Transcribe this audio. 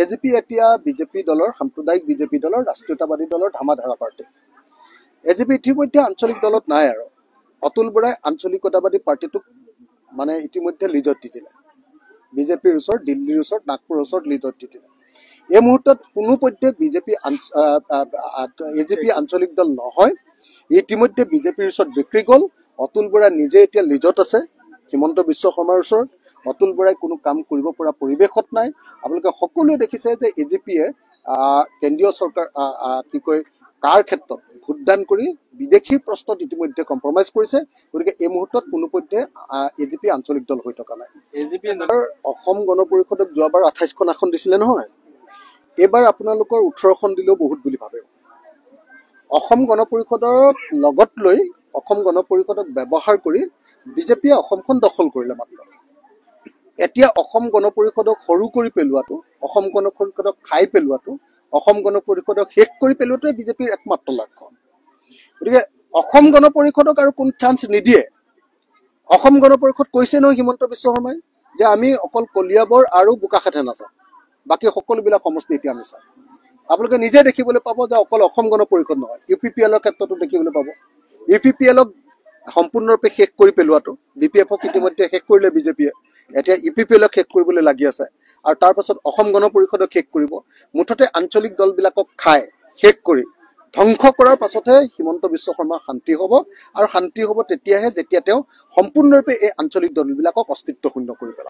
AGP এতিয়া BJP দলৰ সাম্প্ৰদায়িক বিজেপি দলৰ ৰাষ্ট্ৰীয়তাবাদী দলৰ ধামাধাৰা পাৰ্টি। এজিপি ইতিমধ্যে আঞ্চলিক দলত নাই আৰু অতুল বৰাই আঞ্চলিকতাবাদী পাৰ্টিটোক মানে ইতিমধ্যে লিজত দি দিলে। বিজেপিৰ ওচৰত, দিল্লীৰ ওচৰত, নাগপুৰৰ ওচৰত লিজত দি দিলে। এই মুহূৰ্তত কোনো পধ্যে এজিপি আঞ্চলিক দল নহয়। ইতিমধ্যে বিজেপিৰ ওচৰত বিক্ৰী গ'ল। অতুল বৰা নিজে এতিয়া লিজত আছে হিমন্ত বিশ্ব শৰ্মাৰ ওচৰত। অতুল বৰাই কোনো কাম কৰিব পৰা পৰিৱেশত নাই। আপোনালোকে সকলোৱে দেখিছে যে এজিপিয়ে কেন্দ্ৰীয় চৰকাৰ কাৰ ক্ষেত্ৰত ভোটদান কৰি বিদেশীৰ প্ৰশ্নত ইতিমধ্যে কম্প্ৰমাইজ কৰিছে। গতিকে এই মুহূৰ্তত কোনো পধ্যে এজিপি আঞ্চলিক দল হৈ থকা নাই। অসম গণ পৰিষদক যোৱাবাৰ 28খন আসন দিছিলে নহয়, এইবাৰ আপোনালোকৰ 18খন দিলেও বহুত বুলি ভাবে। অসম গণ পৰিষদক লগত লৈ অসম গণ পৰিষদক ব্যৱহাৰ কৰি বিজেপিয়ে অসমখন দখল কৰিলে মাত্ৰ। এতিয়া অসম গণ পৰিষদক সৰু কৰি পেলোৱাটো, অসম গণ পৰিষদক খাই পেলোৱাটো, অসম গণ পৰিষদক শেষ কৰি পেলোৱাটোৱে বিজেপিৰ একমাত্ৰ লক্ষ্য। গতিকে অসম গণ পৰিষদক আৰু কোন চান্স নিদিয়ে। অসম গণ পৰিষদ কৈছে নহয় হিমন্ত বিশ্ব শৰ্মাই যে আমি অকল কলিয়াবৰ আৰু বোকাখাটে নাযাওঁ, বাকী সকলোবিলাক সমষ্টি এতিয়া আমি চাওঁ। আপোনালোকে নিজে দেখিবলৈ পাব যে অকল অসম গণ পৰিষদ নহয়, UPPLৰ ক্ষেত্ৰতো দেখিবলৈ পাব। UPPLক সম্পূৰ্ণৰূপে শেষ কৰি পেলোৱাটো, BPFক ইতিমধ্যে শেষ কৰিলে বিজেপিয়ে, এতিয়া UPPLক শেষ কৰিবলৈ লাগি আছে আৰু তাৰ পাছত অসম গণ পৰিষদক শেষ কৰিব। মুঠতে আঞ্চলিক দলবিলাকক খাই শেষ কৰি ধ্বংস কৰাৰ পাছতহে হিমন্ত বিশ্ব শৰ্মাৰ শান্তি হ'ব, আৰু শান্তি হ'ব তেতিয়াহে যেতিয়া তেওঁ সম্পূৰ্ণৰূপে এই আঞ্চলিক দলবিলাকক অস্তিত্ব শূন্য কৰি পেলাব।